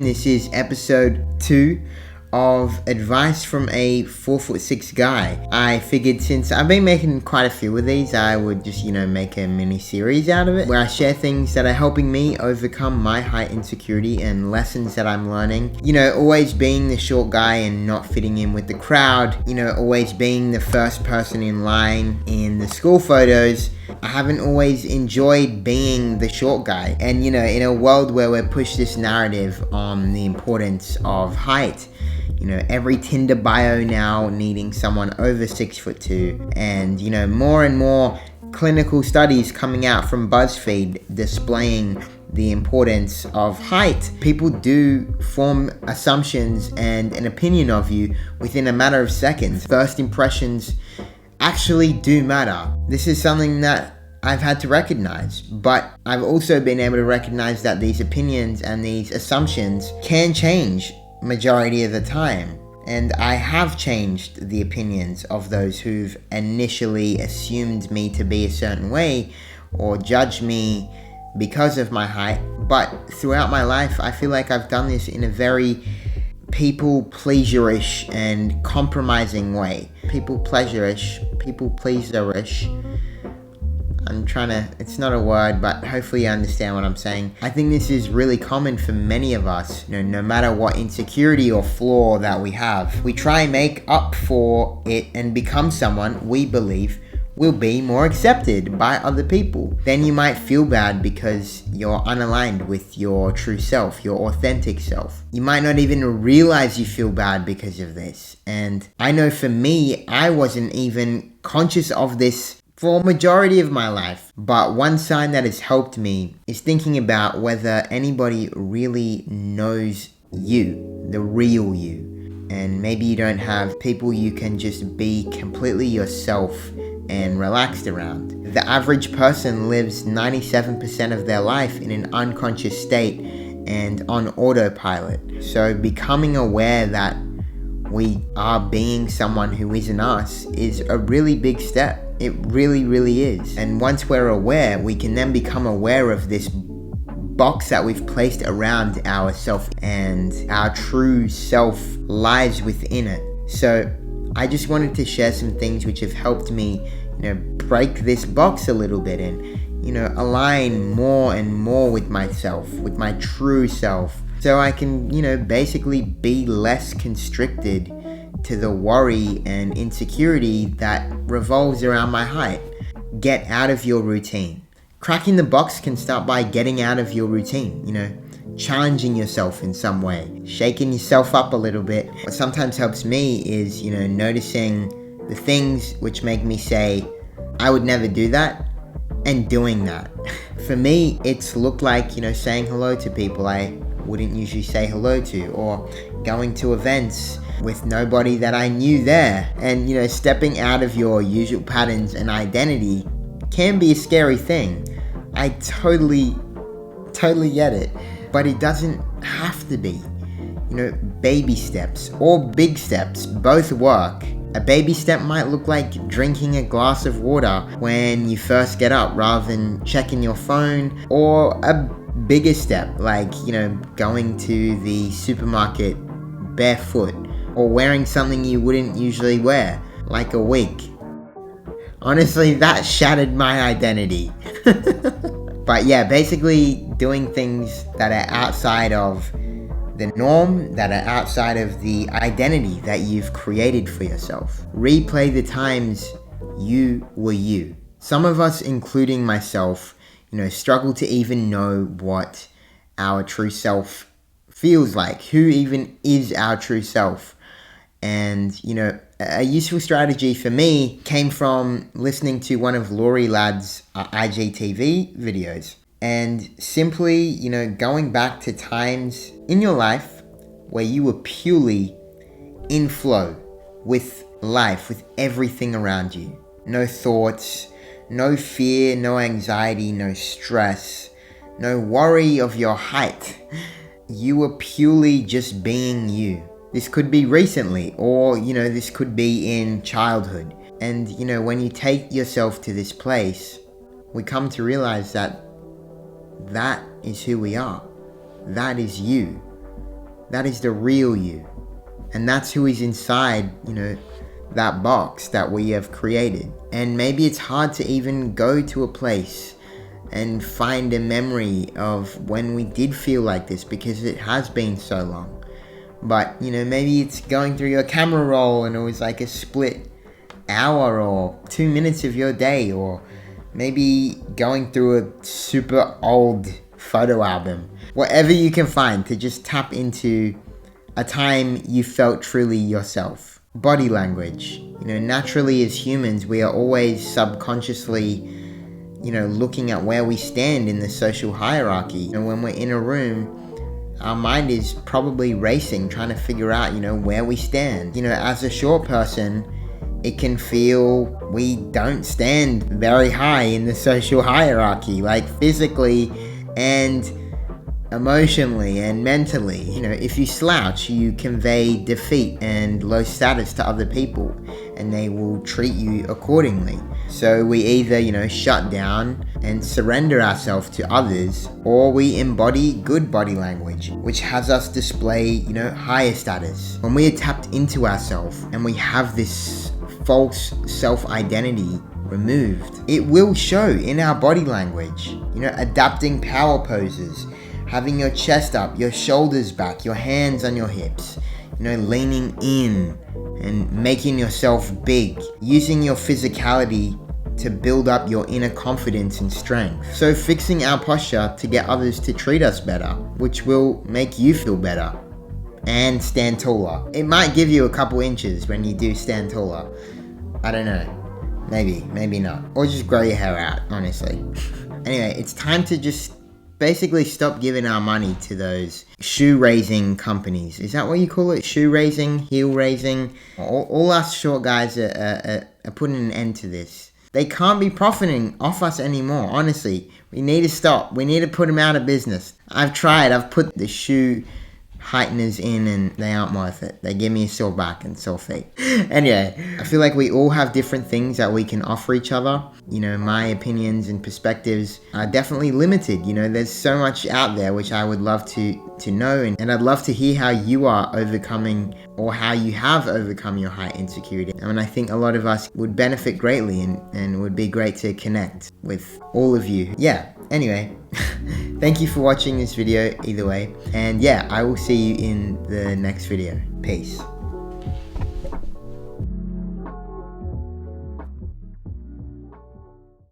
This is episode 2 of advice from a 4'6" guy. I figured since I've been making quite a few of these, I would just, make a mini series out of it where I share things that are helping me overcome my height insecurity and lessons that I'm learning. Always being the short guy and not fitting in with the crowd. Always being the first person in line in the school photos. I haven't always enjoyed being the short guy. And, in a world where we're pushed this narrative on the importance of height, every Tinder bio now needing someone over 6'2", and, more and more clinical studies coming out from BuzzFeed displaying the importance of height. People do form assumptions and an opinion of you within a matter of seconds. First impressions actually do matter. This is something that I've had to recognize, but I've also been able to recognize that these opinions and these assumptions can change majority of the time. And I have changed the opinions of those who've initially assumed me to be a certain way or judged me because of my height. But throughout my life, I feel like I've done this in a very people-pleaserish and compromising way. People-pleaserish. It's not a word, but hopefully you understand what I'm saying. I think this is really common for many of us, no matter what insecurity or flaw that we have. We try and make up for it and become someone we believe will be more accepted by other people. Then you might feel bad because you're unaligned with your true self, your authentic self. You might not even realize you feel bad because of this. And I know for me, I wasn't even conscious of this for a majority of my life. But one sign that has helped me is thinking about whether anybody really knows you, the real you. And maybe you don't have people you can just be completely yourself and relaxed around. The average person lives 97% of their life in an unconscious state and on autopilot. So becoming aware that we are being someone who isn't us is a really big step. It really, really is. And once we're aware, we can then become aware of this box that we've placed around ourself, and our true self lies within it. So I just wanted to share some things which have helped me, break this box a little bit and, align more and more with myself, with my true self. So I can, basically be less constricted to the worry and insecurity that revolves around my height. Get out of your routine. Cracking the box can start by getting out of your routine, challenging yourself in some way, shaking yourself up a little bit. What sometimes helps me is, noticing the things which make me say, I would never do that, and doing that. For me, it's looked like, saying hello to people I wouldn't usually say hello to, or going to events with nobody that I knew there. And, stepping out of your usual patterns and identity can be a scary thing. I totally get it. But it doesn't have to be. Baby steps or big steps both work. A baby step might look like drinking a glass of water when you first get up rather than checking your phone, or a bigger step like, going to the supermarket barefoot, or wearing something you wouldn't usually wear, like a wig. Honestly, that shattered my identity. But yeah, basically doing things that are outside of the norm, that are outside of the identity that you've created for yourself. Replay the times you were you. Some of us, including myself, struggle to even know what our true self feels like. Who even is our true self? And, a useful strategy for me came from listening to one of Lori Ladd's IGTV videos. And simply, going back to times in your life where you were purely in flow with life, with everything around you. No thoughts, no fear, no anxiety, no stress, no worry of your height. You were purely just being you. This could be recently, or, this could be in childhood. And, when you take yourself to this place, we come to realize that that is who we are. That is you. That is the real you. And that's who is inside, that box that we have created. And maybe it's hard to even go to a place and find a memory of when we did feel like this, because it has been so long. But, maybe it's going through your camera roll and it was like a split hour or 2 minutes of your day, or maybe going through a super old photo album. Whatever you can find to just tap into a time you felt truly yourself. Body language. Naturally as humans, we are always subconsciously, looking at where we stand in the social hierarchy. When we're in a room, our mind is probably racing, trying to figure out, where we stand. As a short person, it can feel we don't stand very high in the social hierarchy, like physically and emotionally and mentally. If you slouch, you convey defeat and low status to other people, and they will treat you accordingly. So we either, shut down and surrender ourselves to others, or we embody good body language, which has us display, higher status. When we are tapped into ourselves and we have this false self-identity removed, it will show in our body language. Adapting power poses, having your chest up, your shoulders back, your hands on your hips, leaning in and making yourself big, using your physicality to build up your inner confidence and strength. So fixing our posture to get others to treat us better, which will make you feel better and stand taller. It might give you a couple inches when you do stand taller. I don't know. Maybe not. Or just grow your hair out, honestly. Anyway, it's time to just basically stop giving our money to those shoe raising companies. Is that what you call it? Shoe raising, heel raising. All us short guys are putting an end to this. They can't be profiting off us anymore, honestly. We need to stop. We need to put them out of business. I've tried. I've put the shoe heighteners in and they aren't worth it. They give me a sore back and sore feet. Anyway, I feel like we all have different things that we can offer each other. My opinions and perspectives are definitely limited. There's so much out there which I would love to know, and I'd love to hear how you are overcoming, or how you have overcome your height insecurity. I think a lot of us would benefit greatly, and would be great to connect with all of you. Yeah, anyway, thank you for watching this video either way. And yeah, I will see you in the next video. Peace.